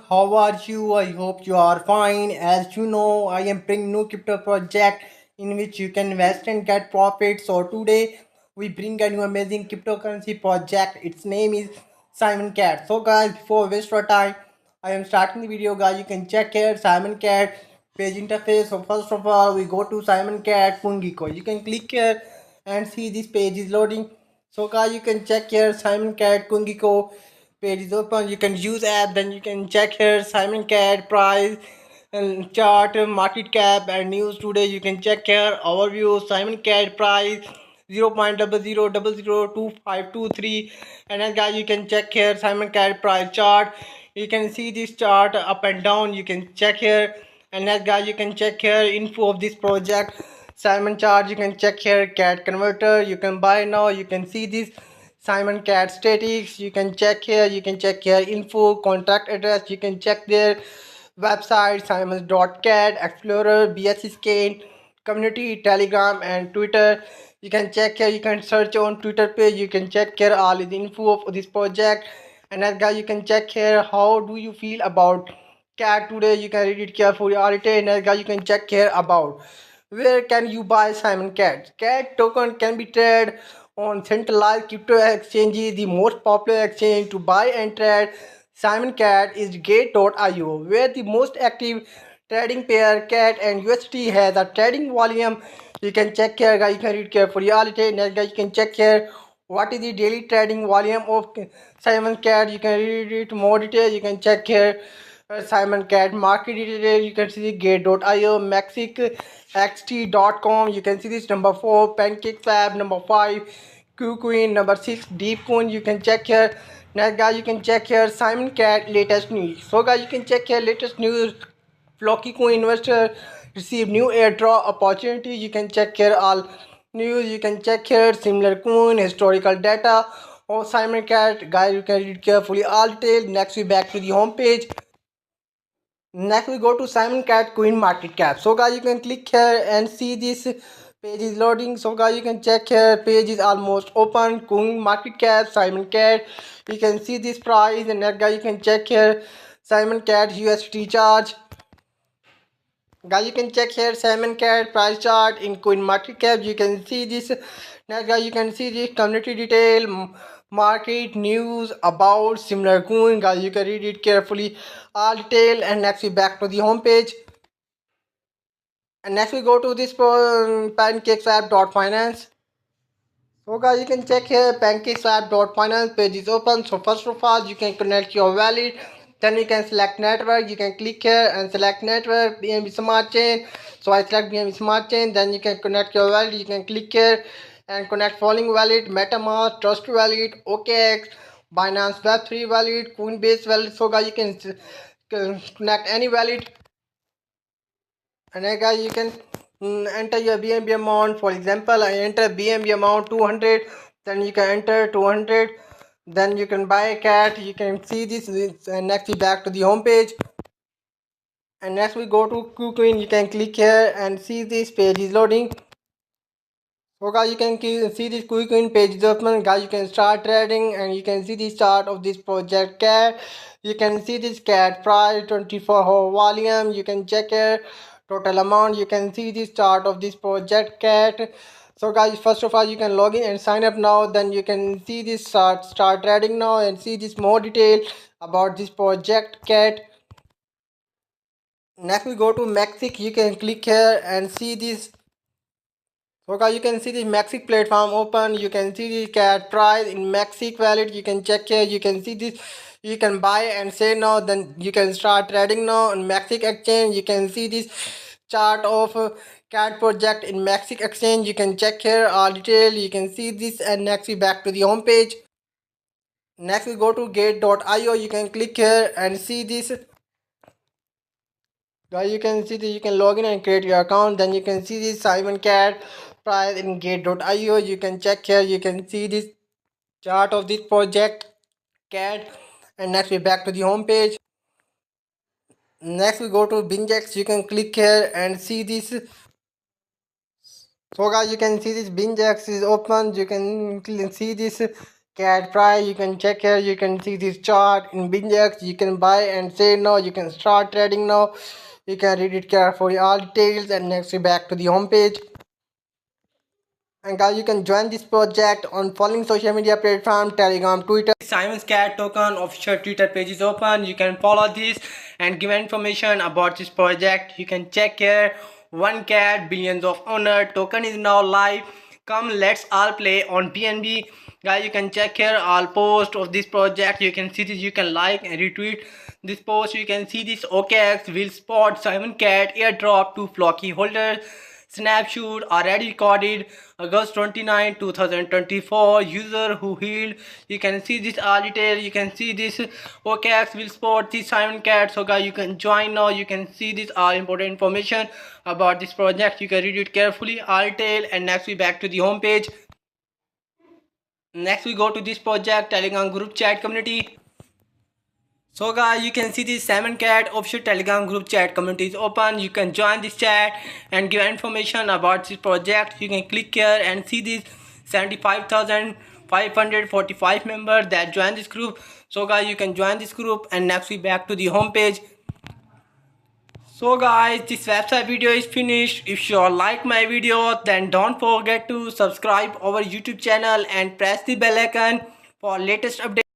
how are you? I hope you are fine. As you know, I am bringing new crypto project in which you can invest and get profit. So today we bring a new amazing cryptocurrency project. Its name is Simon Cat. So guys, before we waste our time, I am starting the video. Guys, you can check here Simon Cat page interface. So first of all, we go to Simon Cat Kungiko. You can click here and see this page is loading. So guys, you can check here Simon Cat Kungiko page is open. You can use app, then you can check here Simon Cat price and chart, market cap and news today. You can check here overview Simon Cat price 0.00002523, and then guys you can check here Simon Cat price chart. You can see this chart up and down. You can check here, and then guys you can check here info of this project Simon chart. You can check here cat converter. You can buy now. You can see this Simon Cat statics. You can check here. You can check here info, contract address. You can check their website simons.cat, explorer, BSC scan, community, telegram and Twitter. You can check here. You can search on Twitter page. You can check here all the info of this project. And then guys you can check here how do you feel about cat today. You can read it carefully all it. And then guys you can check here about where can you buy Simon Cat. Cat token can be traded on centralized crypto exchanges. The most popular exchange to buy and trade Simon Cat is Gate.io, where the most active trading pair Cat and UST has a trading volume. You can check here, guys. You can read carefully all it. Next, guys, you can check here what is the daily trading volume of Simon Cat. You can read it more detail. You can check here Simon Cat market detail. You can see Gate.io, MexicXT.com. You can see this number 4, PancakeSwap number 5, KuCoin number 6, DeepCoin. You can check here. Next guys, you can check here Simon Cat latest news. So guys, you can check here latest news. Flocky Coin investor receive new airdrop opportunity. You can check here all news. You can check here similar coin historical data of Simon Cat. Guys, you can read carefully all details. Next we back to the home page. Next we go to Simon Cat Coin market cap. So guys you can click here and see this page is loading. So guys you can check here page is almost open. Coin market cap Simon Cat. You can see this price, and next guys you can check here Simon Cat USD charge. Guys you can check here Simon Cat price chart in coin market cap. You can see this. Next guys you can see this community detail, market news about similar coin. Guys you can read it carefully all detail. And next we back to the home page. And next we go to this pancakeswap.finance. So guys you can check here pancakeswap.finance page is open. So first of all you can connect your wallet, then you can select network. You can click here and select network BNB Smart Chain. So I select BNB Smart Chain. Then you can connect your wallet. You can click here and connect following wallet: MetaMask, Trust Wallet, OKX, Binance Web3 wallet, Coinbase wallet. So guys you can connect any wallet. And then guys you can enter your BNB amount. For example, I enter BNB amount 200. Then you can enter 200. Then you can buy a cat. You can see this. And next we back to the home page. And next we go to KuCoin. You can click here and see this page is loading. So guys you can see this KuCoin page is open. Guys you can start trading, and you can see the chart of this project cat. You can see this cat price, 24-hour volume. You can check here total amount. You can see this chart of this project cat. So guys first of all you can log in and sign up now. Then you can see this start trading now and see this more detail about this project cat. Next we go to Mexic. You can click here and see this. So guys you can see the Mexic platform open. You can see the cat price in Mexic wallet. You can check here. You can see this. You can buy and sell now. Then you can start trading now on Mexic exchange. You can see this chart of cat project in Mexic exchange. You can check here all detail. You can see this. And next we back to the home page. Next we go to Gate.io. You can click here and see this. Guys you can see that you can log in and create your account. Then you can see this Simon Cat price in Gate.io. You can check here. You can see this chart of this project cat. And next we back to the home page. Next we go to BingeX. You can click here and see this. So guys you can see this BingeX is open. You can see this cat price, you can check here, you can see this chart in Binjex, you can buy and say no, you can start trading now, you can read it carefully all details. And next we back to the home page. And guys, you can join this project on following social media platform: Telegram, Twitter. Simon's Cat token official Twitter page is open. You can follow this and give information about this project. You can check here. One cat, billions of owner token is now live. Come, let's all play on BNB. Guys, you can check here all post of this project. You can see this. You can like and retweet this post. You can see this. OKX will spot Simon Cat airdrop to Flocky holders. Snapshot already recorded August 29, 2024. User who healed. You can see this all detail. You can see this. OKX will spot this Simon Cat. So guys, you can join now. You can see this all important information about this project. You can read it carefully all detail. And next we back to the home page. Next we go to this project Telegram group chat community. So guys, you can see this Simon Cat official Telegram group chat community is open. You can join this chat and give information about this project. You can click here and see this 75,545 members that join this group. So guys, you can join this group. And next we back to the home page. So guys, this website video is finished. If you like my video, then don't forget to subscribe our YouTube channel and press the bell icon for latest updates.